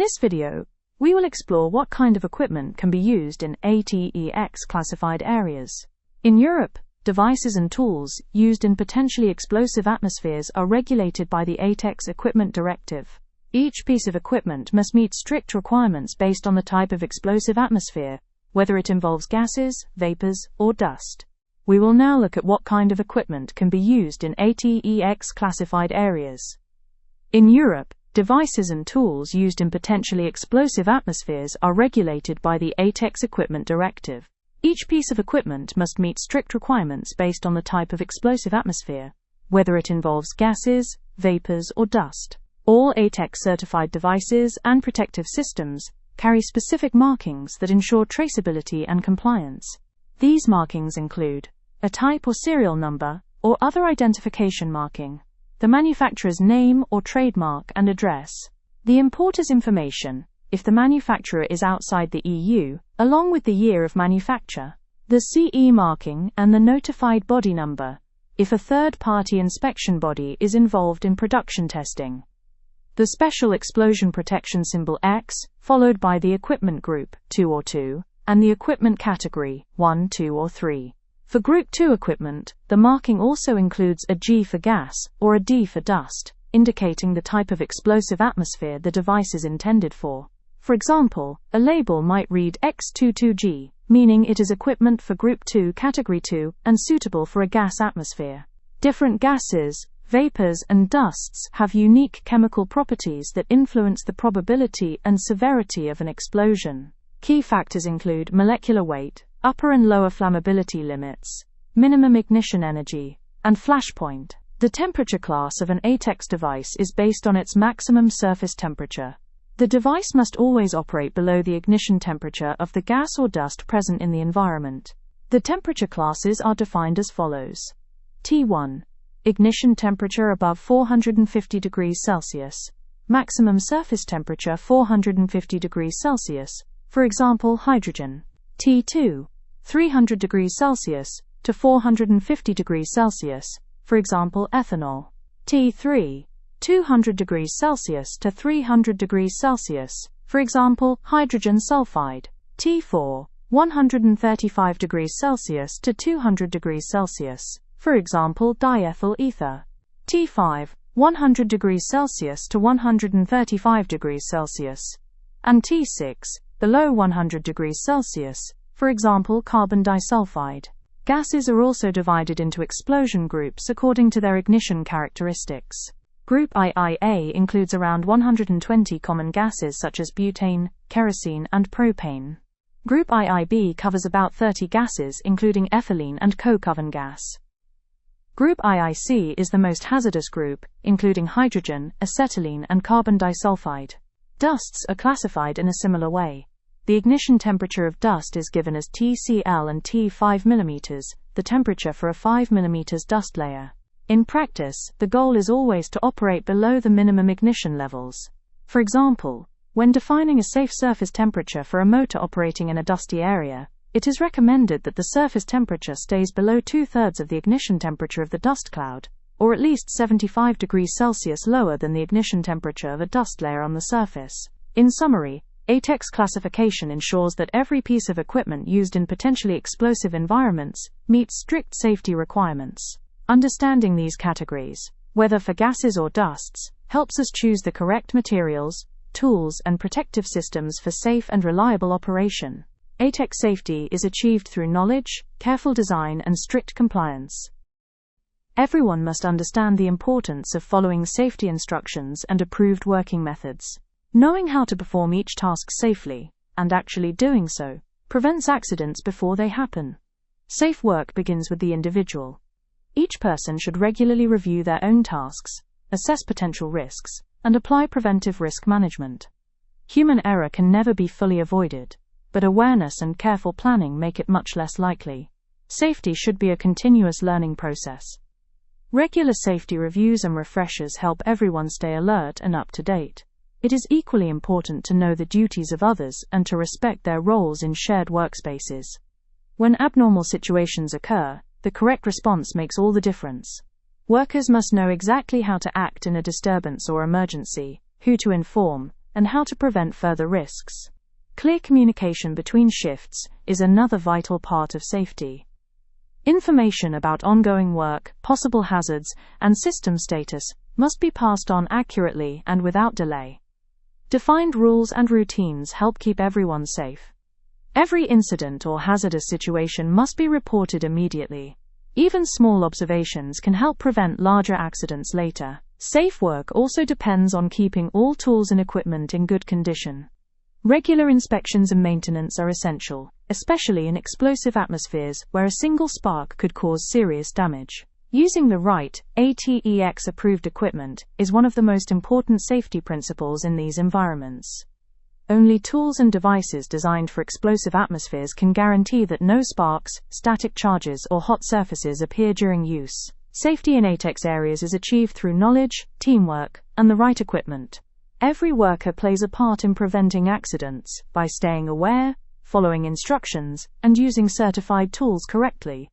this video, we will explore what kind of equipment can be used in ATEX classified areas. In Europe, devices and tools used in potentially explosive atmospheres are regulated by the Atexexample directive. Each piece of equipment must meet strict requirements based on the type of explosive atmosphere, whether it involves gases, vapors, or dust. We will now look at what kind of equipment can be used in ATEX classified areas. In Europe, devices and tools used in potentially explosive atmospheres are regulated by the Atexexample directive. Each piece of equipment must meet strict requirements based on the type of explosive atmosphere, whether it involves gases, vapors, or dust. All ATEX-certified devices and protective systems carry specific markings that ensure traceability and compliance. These markings include a type or serial number, or other identification marking, the manufacturer's name or trademark and address, the importer's information, if the manufacturer is outside the EU, along with the year of manufacture, the CE marking and the notified body number, if a third-party inspection body is involved in production testing, the special explosion protection symbol X, followed by the equipment group 2 or 2, and the equipment category 1, 2, or 3. For Group 2 equipment, the marking also includes a G for gas or a D for dust, indicating the type of explosive atmosphere the device is intended for. For example, a label might read X22G, meaning it is equipment for Group 2 Category 2 and suitable for a gas atmosphere. Different gases, vapors, and dusts have unique chemical properties that influence the probability and severity of an explosion. Key factors include molecular weight, upper and lower flammability limits, minimum ignition energy, and flash point. The temperature class of an ATEX device is based on its maximum surface temperature. The device must always operate below the ignition temperature of the gas or dust present in the environment. The temperature classes are defined as follows. T1. Ignition temperature above 450 degrees Celsius. Maximum surface temperature 450 degrees Celsius, for example hydrogen. T2. 300 degrees Celsius to 450 degrees Celsius, for example ethanol. T3. 200 degrees Celsius to 300 degrees Celsius, for example hydrogen sulfide. T4. 135 degrees Celsius to 200 degrees Celsius, for example diethyl ether. T5. 100 degrees Celsius to 135 degrees Celsius. And T6. Below 100 degrees Celsius, for example carbon disulfide. Gases are also divided into explosion groups according to their ignition characteristics. Group IIA includes around 120 common gases such as butane, kerosene, and propane. Group IIB covers about 30 gases including ethylene and coke oven gas. Group IIC is the most hazardous group, including hydrogen, acetylene, and carbon disulfide. Dusts are classified in a similar way. The ignition temperature of dust is given as TCL and T5 mm, the temperature for a 5 mm dust layer. In practice, the goal is always to operate below the minimum ignition levels. For example, when defining a safe surface temperature for a motor operating in a dusty area, it is recommended that the surface temperature stays below 2/3 of the ignition temperature of the dust cloud, or at least 75 degrees Celsius lower than the ignition temperature of a dust layer on the surface. In summary, ATEX classification ensures that every piece of equipment used in potentially explosive environments meets strict safety requirements. Understanding these categories, whether for gases or dusts, helps us choose the correct materials, tools, and protective systems for safe and reliable operation. ATEX safety is achieved through knowledge, careful design, and strict compliance. Everyone must understand the importance of following safety instructions and approved working methods. Knowing how to perform each task safely, and actually doing so, prevents accidents before they happen. Safe work begins with the individual. Each person should regularly review their own tasks, assess potential risks, and apply preventive risk management. Human error can never be fully avoided, but awareness and careful planning make it much less likely. Safety should be a continuous learning process. Regular safety reviews and refreshers help everyone stay alert and up to date. It is equally important to know the duties of others and to respect their roles in shared workspaces. When abnormal situations occur, the correct response makes all the difference. Workers must know exactly how to act in a disturbance or emergency, who to inform, and how to prevent further risks. Clear communication between shifts is another vital part of safety. Information about ongoing work, possible hazards, and system status must be passed on accurately and without delay. Defined rules and routines help keep everyone safe. Every incident or hazardous situation must be reported immediately. Even small observations can help prevent larger accidents later. Safe work also depends on keeping all tools and equipment in good condition. Regular inspections and maintenance are essential, especially in explosive atmospheres where a single spark could cause serious damage. Using the right, ATEX-approved equipment is one of the most important safety principles in these environments. Only tools and devices designed for explosive atmospheres can guarantee that no sparks, static charges, or hot surfaces appear during use. Safety in ATEX areas is achieved through knowledge, teamwork, and the right equipment. Every worker plays a part in preventing accidents by staying aware, following instructions, and using certified tools correctly.